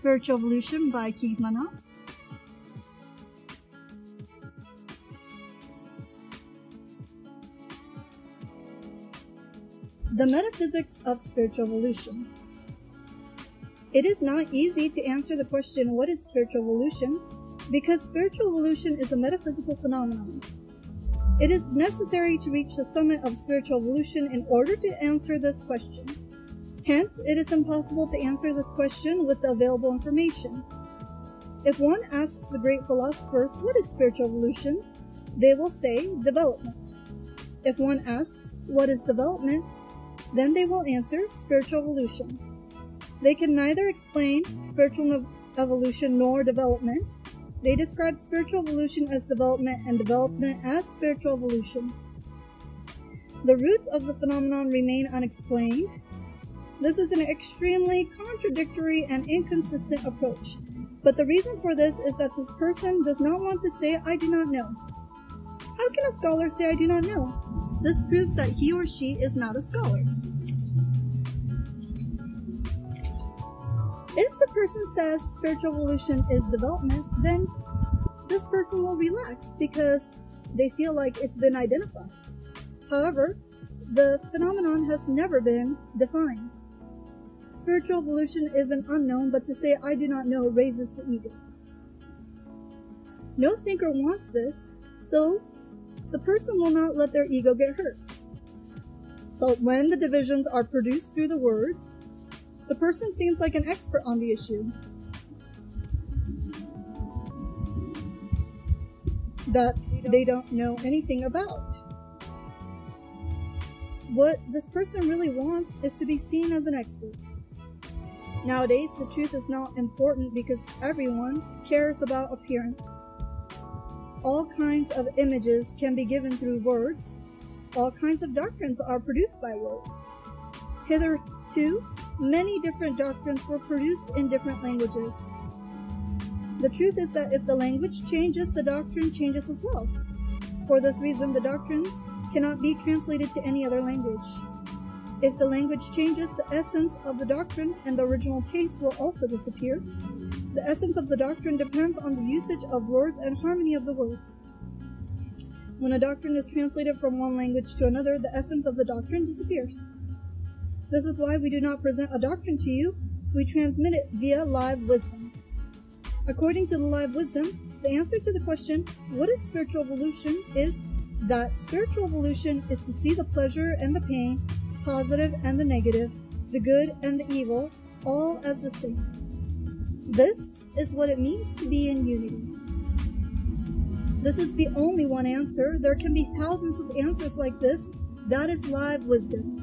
Spiritual Evolution by Akif Manaf. The metaphysics of spiritual evolution. It is not easy to answer the question, what is spiritual evolution? Because spiritual evolution is a metaphysical phenomenon. It is necessary to reach the summit of spiritual evolution in order to answer this question. Hence, it is impossible to answer this question with the available information. If one asks the great philosophers, what is spiritual evolution? They will say, development. If one asks, what is development? Then they will answer, spiritual evolution. They can neither explain spiritual evolution nor development. They describe spiritual evolution as development and development as spiritual evolution. The roots of the phenomenon remain unexplained. This is an extremely contradictory and inconsistent approach, but the reason for this is that this person does not want to say, I do not know. How can a scholar say, I do not know? This proves that he or she is not a scholar. If the person says spiritual evolution is development, then this person will relax because they feel like it's been identified. However, the phenomenon has never been defined. Spiritual evolution is an unknown, but to say I do not know raises the ego. No thinker wants this, so the person will not let their ego get hurt. But when the divisions are produced through the words, the person seems like an expert on the issue that they don't know anything about. What this person really wants is to be seen as an expert. Nowadays, the truth is not important because everyone cares about appearance. All kinds of images can be given through words. All kinds of doctrines are produced by words. Hitherto, many different doctrines were produced in different languages. The truth is that if the language changes, the doctrine changes as well. For this reason, the doctrine cannot be translated to any other language. If the language changes, the essence of the doctrine and the original taste will also disappear. The essence of the doctrine depends on the usage of words and harmony of the words. When a doctrine is translated from one language to another, the essence of the doctrine disappears. This is why we do not present a doctrine to you, we transmit it via live wisdom. According to the live wisdom, the answer to the question, what is spiritual evolution, is that spiritual evolution is to see the pleasure and the pain, positive and the negative, the good and the evil, all as the same. This is what it means to be in unity. This is the only one answer. There can be thousands of answers like this. That is live wisdom.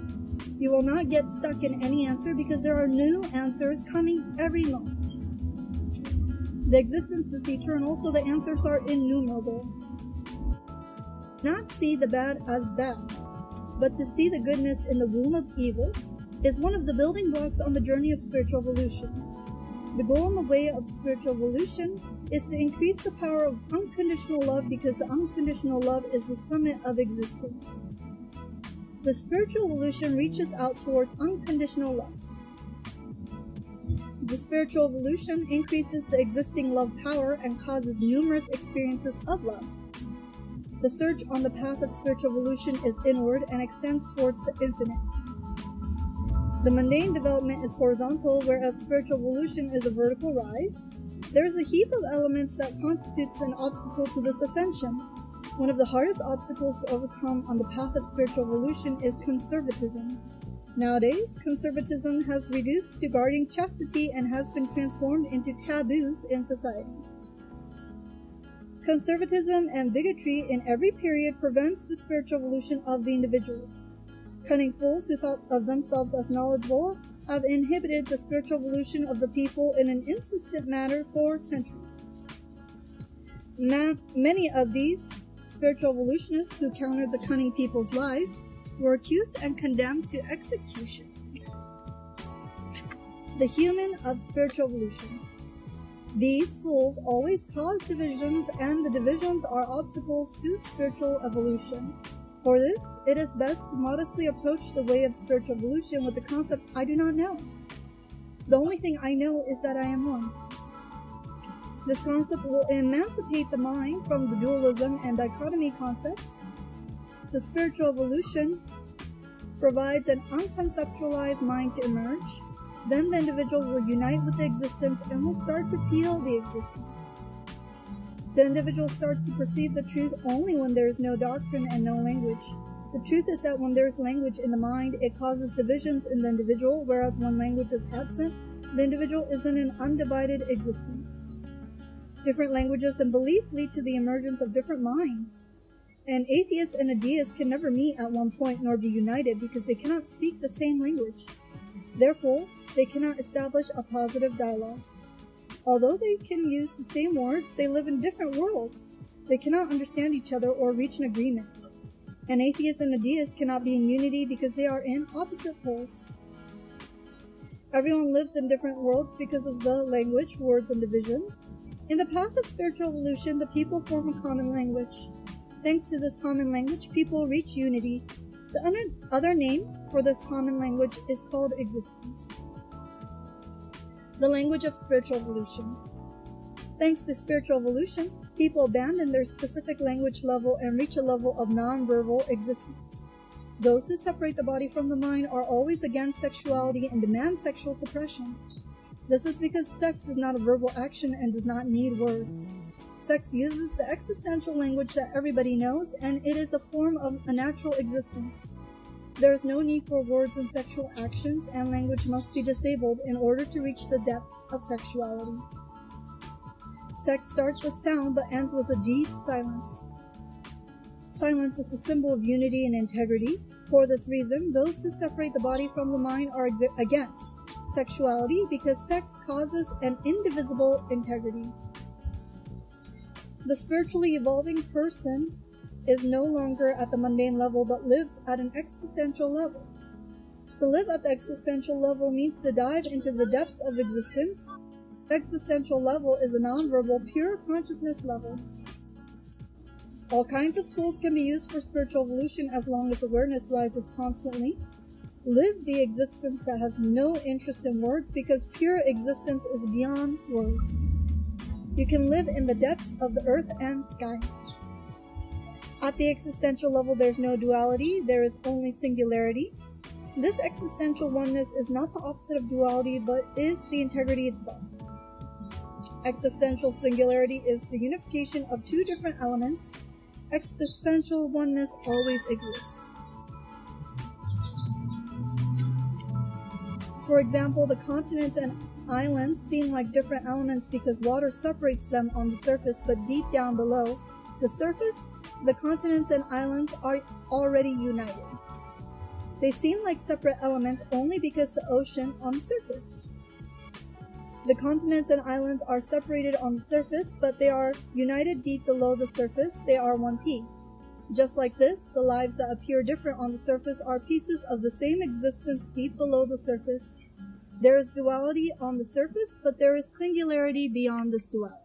You will not get stuck in any answer because there are new answers coming every moment. The existence is eternal, so the answers are innumerable. Not see the bad as bad, but to see the goodness in the womb of evil is one of the building blocks on the journey of spiritual evolution. The goal on the way of spiritual evolution is to increase the power of unconditional love because unconditional love is the summit of existence. The spiritual evolution reaches out towards unconditional love. The spiritual evolution increases the existing love power and causes numerous experiences of love. The search on the path of spiritual evolution is inward and extends towards the infinite. The mundane development is horizontal, whereas spiritual evolution is a vertical rise. There is a heap of elements that constitutes an obstacle to this ascension. One of the hardest obstacles to overcome on the path of spiritual evolution is conservatism. Nowadays, conservatism has reduced to guarding chastity and has been transformed into taboos in society. Conservatism and bigotry in every period prevents the spiritual evolution of the individuals. Cunning fools who thought of themselves as knowledgeable have inhibited the spiritual evolution of the people in an insistent manner for centuries. Many of these spiritual evolutionists who countered the cunning people's lies were accused and condemned to execution. The human of spiritual evolution. These fools always cause divisions, and the divisions are obstacles to spiritual evolution. For this, it is best to modestly approach the way of spiritual evolution with the concept, I do not know. The only thing I know is that I am one. This concept will emancipate the mind from the dualism and dichotomy concepts. The spiritual evolution provides an unconceptualized mind to emerge. Then the individual will unite with the existence and will start to feel the existence. The individual starts to perceive the truth only when there is no doctrine and no language. The truth is that when there is language in the mind, it causes divisions in the individual, whereas when language is absent, the individual is in an undivided existence. Different languages and belief lead to the emergence of different minds. An atheist and a deist can never meet at one point nor be united because they cannot speak the same language. Therefore, they cannot establish a positive dialogue. Although they can use the same words, they live in different worlds. They cannot understand each other or reach an agreement. An atheist and a deist cannot be in unity because they are in opposite poles. Everyone lives in different worlds because of the language, words, and divisions. In the path of spiritual evolution, the people form a common language. Thanks to this common language, people reach unity. The other name for this common language is called existence. The language of spiritual evolution. Thanks to spiritual evolution, people abandon their specific language level and reach a level of non-verbal existence. Those who separate the body from the mind are always against sexuality and demand sexual suppression. This is because sex is not a verbal action and does not need words. Sex uses the existential language that everybody knows, and it is a form of a natural existence. There is no need for words in sexual actions, and language must be disabled in order to reach the depths of sexuality. Sex starts with sound but ends with a deep silence. Silence is a symbol of unity and integrity. For this reason, those who separate the body from the mind are against sexuality because sex causes an indivisible integrity. The spiritually evolving person is no longer at the mundane level but lives at an existential level. To live at the existential level means to dive into the depths of existence. Existential level is a non-verbal, pure consciousness level. All kinds of tools can be used for spiritual evolution as long as awareness rises constantly. Live the existence that has no interest in words because pure existence is beyond words. You can live in the depths of the earth and sky. At the existential level, there's no duality, there is only singularity. This existential oneness is not the opposite of duality, but is the integrity itself. Existential singularity is the unification of two different elements. Existential oneness always exists. For example, the continents and islands seem like different elements because water separates them on the surface, but deep down below the surface, the continents and islands are already united. They seem like separate elements only because the ocean on the surface. The continents and islands are separated on the surface, but they are united deep below the surface. They are one piece. Just like this, the lives that appear different on the surface are pieces of the same existence deep below the surface. There is duality on the surface, but there is singularity beyond this duality.